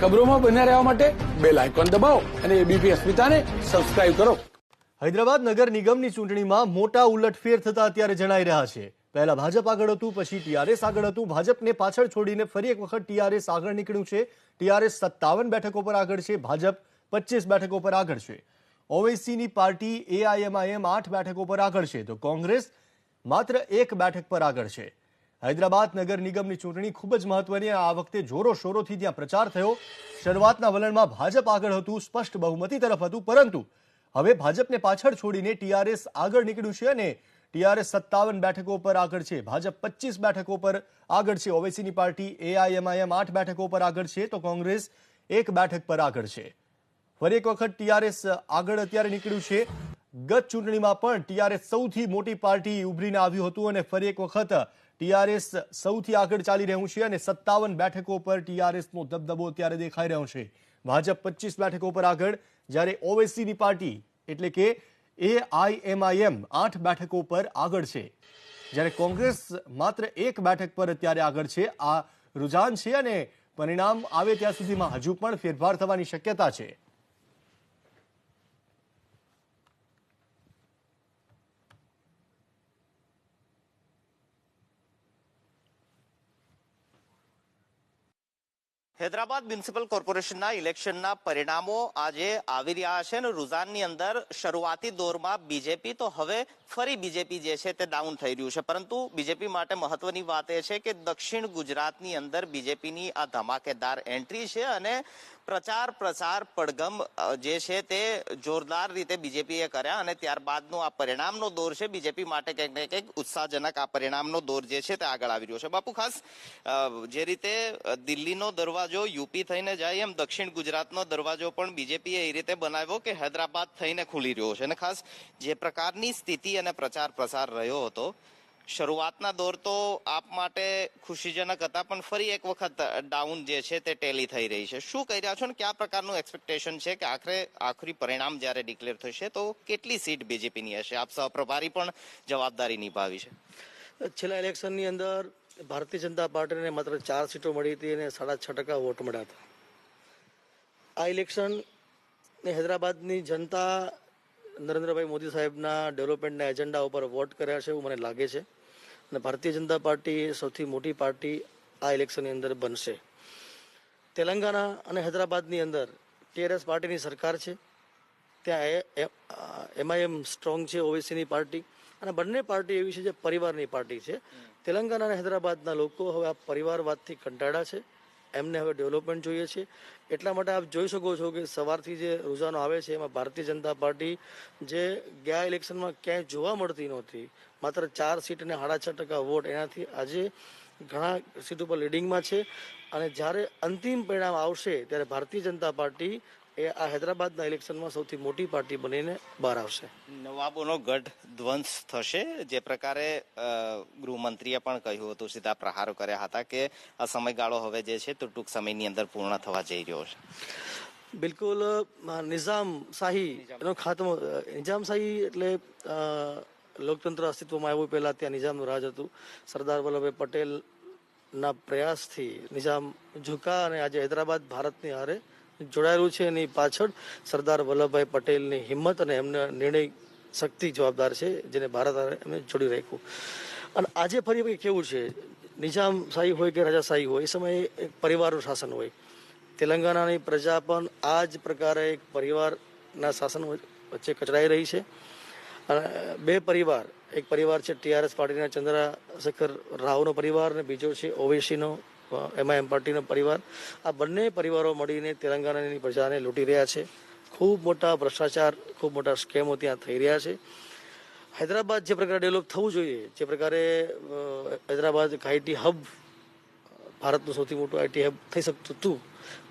ખબરોમાં બન્યા રહેવા માટે બેલ આઇકોન દબાવો અને એબીપી અસ્મિતાને સબસ્ક્રાઇબ કરો. હૈદરાબાદ નગર નિગમની ચૂંટણીમાં મોટા ઉલટફેર થતા અત્યારે જણાઈ રહ્યા છે. પહેલા ભાજપ આગળ હતું, પછી ટીઆરએસ આગળ હતું. ભાજપને પાછળ છોડીને ફરી એક વખત ટીઆરએસ આગળ નીકળ્યું છે. ટીઆરએસ 57 બેઠકો પર આગળ છે, ભાજપ 25 બેઠકો પર આગળ છે. ઓવૈસીની પાર્ટી એઆઈએમઆઈએમ 8 બેઠકો પર આગળ છે, તો કોંગ્રેસ માત્ર 1 બેઠક પર આગળ છે. હૈદરાબાદ નગર નિગમની ચૂંટણી ખૂબ જ મહત્વની. આ વખતે જોરો શોરોથી ત્યાં પ્રચાર થયો. શરૂઆતના વલણમાં ભાજપ આગળ હતું, સ્પષ્ટ બહુમતી તરફ હતું, પરંતુ હવે ભાજપને પાછળ છોડીને ટીઆરએસ આગળ નીકળ્યું છે અને ટીઆરએસ 57 બેઠકો પર આગળ છે, ભાજપ 25 બેઠકો પર આગળ છે. ઓવૈસીની પાર્ટી એઆઈએમઆઈએમ 8 બેઠકો પર આગળ છે, તો કોંગ્રેસ 1 બેઠક પર આગળ છે. ફરી એક વખત ટીઆરએસ આગળ અત્યારે નીકળ્યું છે. ગત ચૂંટણીમાં પણ ટીઆરએસ સૌથી મોટી પાર્ટી ઉભરીને આવ્યું હતું અને ફરી એક વખત ટીઆરએસ સૌથી આગળ ચાલી રહ્યું છે અને 57 બેઠકો પર ટીઆરએસનો દબદબો અત્યારે દેખાઈ રહ્યો છે. ભાજપ 25 બેઠકો પર આગળ, જ્યારે ઓવૈસીની પાર્ટી એટલે કે એઆઈએમઆઈએમ 8 બેઠકો પર આગળ છે, જ્યારે કોંગ્રેસ માત્ર 1 બેઠક પર અત્યારે આગળ છે. આ રુઝાન છે અને પરિણામ આવે ત્યાં સુધીમાં હજુ પણ ફેરફાર થવાની શક્યતા છે. હૈદરાબાદ મ્યુનિસિપલ કોર્પોરેશનના ઇલેક્શનના પરિણામો આજે આવી રહ્યા છે અને રુઝાનની અંદર શરૂઆતી દોરમાં બીજેપી તો હવે ફરી બીજેપી જે છે તે ડાઉન થઈ રહ્યું છે, પરંતુ બીજેપી માટે મહત્વની વાત એ છે કે દક્ષિણ ગુજરાતની અંદર બીજેપીની આ ધમાકેદાર એન્ટ્રી છે અને પ્રચાર પડઘમ જે છે તે જોરદાર રીતે બીજેપીએ કર્યા અને ત્યારબાદનો આ પરિણામનો દોર છે બીજેપી માટે કંઈક ને કંઈક ઉત્સાહજનક આ પરિણામનો દોર જે છે તે આગળ આવી રહ્યો છે. બાપુ, ખાસ જે રીતે દિલ્હીનો દરવાજો યુપી થઈને જાય એમ દક્ષિણ ગુજરાતનો દરવાજો પણ બીજેપીએ એ રીતે બનાવ્યો કે હૈદરાબાદ થઈને ખુલી રહ્યો છે અને ખાસ જે પ્રકારની સ્થિતિ અને પ્રચાર પ્રસાર રહ્યો હતો, શરૂઆતના દોર તો આપ માટે ખુશીજનક હતા, પણ ફરી એક વખત ડાઉન જે છે તે ટેલી થઈ રહી છે. શું કહી રહ્યા છો ને કયા પ્રકારનું એક્સપેક્ટેશન છે કે આખરી પરિણામ જ્યારે ડિક્લેર થશે તો કેટલી સીટ બીજેપીની હશે? આપ સહપ્રભારી પણ જવાબદારી નિભાવી છે. છેલ્લા ઇલેક્શનની અંદર ભારતીય જનતા પાર્ટીને માત્ર 4 સીટો મળી હતી અને 6.5% વોટ મળ્યા હતા. આ ઇલેક્શન હૈદરાબાદની જનતા નરેન્દ્રભાઈ મોદી સાહેબના ડેવલપમેન્ટના એજન્ડા ઉપર વોટ કર્યા છે એવું મને લાગે છે અને ભારતીય જનતા પાર્ટી સૌથી મોટી પાર્ટી આ ઇલેક્શનની અંદર બનશે. તેલંગાણા અને હૈદરાબાદની અંદર ટીઆરએસ પાર્ટીની સરકાર છે, ત્યાં એમઆઈએમ સ્ટ્રોંગ છે, ઓવૈસીની પાર્ટી, અને બંને પાર્ટી એવી છે જે પરિવારની પાર્ટી છે. તેલંગાણા અને હૈદરાબાદના લોકો હવે આ પરિવારવાદથી કંટાળ્યા છે, એમને હવે ડેવલપમેન્ટ જોઈએ છે. એટલા માટે આપ જોઈ શકો છો કે સવારથી જે રૂઝાનો આવે છે એમાં ભારતીય જનતા પાર્ટી જે ગયા ઇલેક્શનમાં ક્યાંય જોવા મળતી નહોતી, માત્ર 4 સીટ અને 6.5% વોટ, એનાથી આજે ઘણા સીટ ઉપર લીડિંગમાં છે. અને જ્યારે અંતિમ પરિણામ આવશે ત્યારે ભારતીય જનતા પાર્ટી એ આ હૈદરાબાદના ઇલેક્શનમાં સૌથી મોટી પાર્ટી બનીને બહાર આવશે. નવાબોનો ગઢ ધ્વંસ થશે, જે પ્રકારે ગૃહમંત્રીએ પણ કહ્યું હતું, સીધા પ્રહારો કર્યા હતા કે આ સમયગાળો હવે જે છે તો ટૂંક સમયની અંદર પૂર્ણ થવા જઈ રહ્યો છે. બિલકુલ નિઝામશાહી એનો ખાતમો. નિઝામશાહી એટલે લોકતંત્ર અસ્તિત્વમાં આવ્યું પહેલાં ત્યાં નિઝામનું રાજ હતું. સરદાર વલ્લભભાઈ પટેલના પ્રયાસથી નિઝામ ઝુકા અને આજે હૈદરાબાદ ભારતની હારે જોડાયેલું છે. એની પાછળ સરદાર વલ્લભભાઈ પટેલની હિંમત અને એમના નિર્ણય શક્તિ જવાબદાર છે, જેને ભારત એમને જોડી રાખ્યું. અને આજે ફરી કેવું છે, નિઝામશાહી હોય કે રાજાશાહી હોય, એ સમયે એક પરિવારનું શાસન હોય. તેલંગાણાની પ્રજા પણ આ જ પ્રકારે એક પરિવારના શાસન વચ્ચે કચડાઈ રહી છે. અને બે પરિવાર, એક પરિવાર છે ટીઆરએસ પાર્ટીના ચંદ્રશેખર રાવનો પરિવાર અને બીજો છે ઓવૈસીનો એમઆઈએમ પાર્ટીનો પરિવાર. આ બંને પરિવારો મળીને તેલંગાણાની પ્રજાને લૂંટી રહ્યા છે. ખૂબ મોટા ભ્રષ્ટાચાર, ખૂબ મોટા સ્કેમો ત્યાં થઈ રહ્યા છે. હૈદરાબાદ જે પ્રકારે ડેવલપ થવું જોઈએ, જે પ્રકારે હૈદરાબાદ એક આઈટી હબ, ભારતનું સૌથી મોટું આઈટી હબ થઈ શકતું હતું,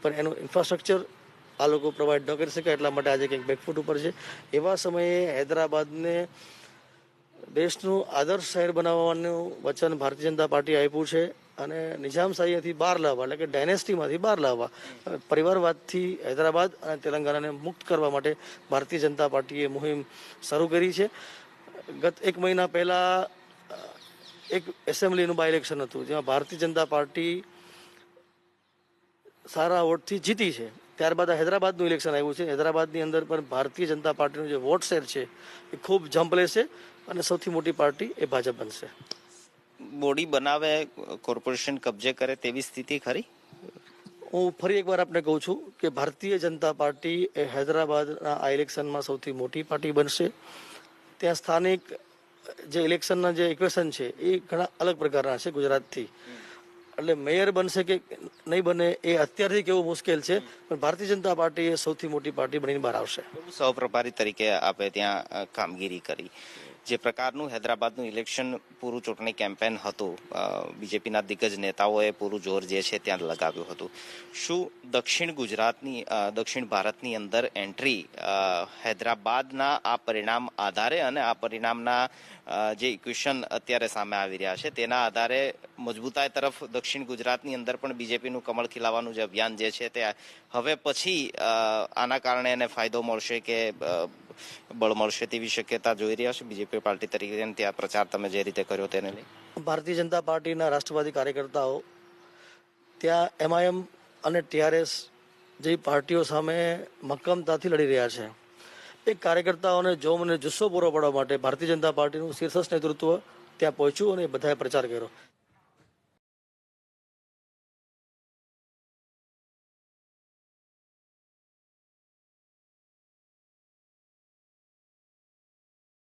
પણ એનું ઇન્ફ્રાસ્ટ્રક્ચર આ લોકો પ્રોવાઈડ ન કરી શકે, એટલા માટે આજે કંઈક બેકફૂટ ઉપર છે. એવા સમયે હૈદરાબાદને દેશનું આદર્શ શહેર બનાવવાનું વચન ભારતીય જનતા પાર્ટીએ આપ્યું છે અને નિઝામશાહીથી બહાર લાવવા, એટલે કે ડાયનેસ્ટીમાંથી બહાર લાવવા, પરિવારવાદથી હૈદરાબાદ અને તેલંગાણાને મુક્ત કરવા માટે ભારતીય જનતા પાર્ટીએ મુહિમ શરૂ કરી છે. ગત 1 મહિના પહેલાં એક એસેમ્બલીનું બાય ઇલેક્શન હતું, જેમાં ભારતીય જનતા પાર્ટી સારા વોટથી જીતી છે. ત્યારબાદ હૈદરાબાદનું ઇલેક્શન આવ્યું છે. હૈદરાબાદની અંદર પણ ભારતીય જનતા પાર્ટીનું જે વોટ શેર છે એ ખૂબ જમ્પ લેશે અને સૌથી મોટી પાર્ટી એ ભાજપ બનશે. બોડી બનાવે, કોર્પોરેશન કબજે કરે તેવી સ્થિતિ ખરી? હું ફરી એકવાર આપને કહું છું કે ભારતીય જનતા પાર્ટી એ હૈદરાબાદના આ ઇલેક્શનમાં સૌથી મોટી પાર્ટી બનશે. ત્યાં સ્થાનિક જે ઇલેક્શનના જે ઇક્વેશન છે એ ઘણા અલગ પ્રકારના છે ગુજરાતથી. એટલે મેયર બનશે કે નહીં બને એ અત્યારથી કેવું મુશ્કેલ છે, પણ ભારતીય જનતા પાર્ટી એ સૌથી મોટી પાર્ટી બનીને બહાર આવશે. સહપ્રભારી તરીકે આપે ત્યાં કામગીરી કરી. જે પ્રકારનું હૈદરાબાદનું ઇલેક્શન પૂરું ચૂંટણી કેમ્પેન હતું, બીજેપીના દિગ્ગજ નેતાઓએ પૂરું જોર જે છે ત્યાં લગાવ્યું હતું. શું દક્ષિણ ભારતની અંદર એન્ટ્રી હૈદરાબાદના આ પરિણામ આધારે અને આ પરિણામના જે ઇક્વેશન અત્યારે સામે આવી રહ્યા છે તેના આધારે મજબૂતાઈ તરફ દક્ષિણ ગુજરાતની અંદર પણ બીજેપીનું કમળ ખીલાવાનું જે અભિયાન જે છે તે હવે પછી આના કારણે એને ફાયદો મળશે કે બળ મળશે તેવી શક્યતા જોઈ રહ્યા છે બીજેપી પાર્ટી તરીકે ત્યાં પ્રચાર તમે જે રીતે કર્યો તેને લઈ? ભારતીય જનતા પાર્ટીના રાષ્ટ્રવાદી કાર્યકર્તાઓ ત્યાં MIM અને TRS જેવી પાર્ટીઓ સામે મક્કમતાથી લડી રહ્યા છે. એ કાર્યકર્તાઓને જોમ અને જુસ્સો પૂરો પાડવા માટે ભારતીય જનતા પાર્ટીનું શીર્ષસ્થ નેતૃત્વ ત્યાં પહોંચ્યું અને બધાએ પ્રચાર કર્યો.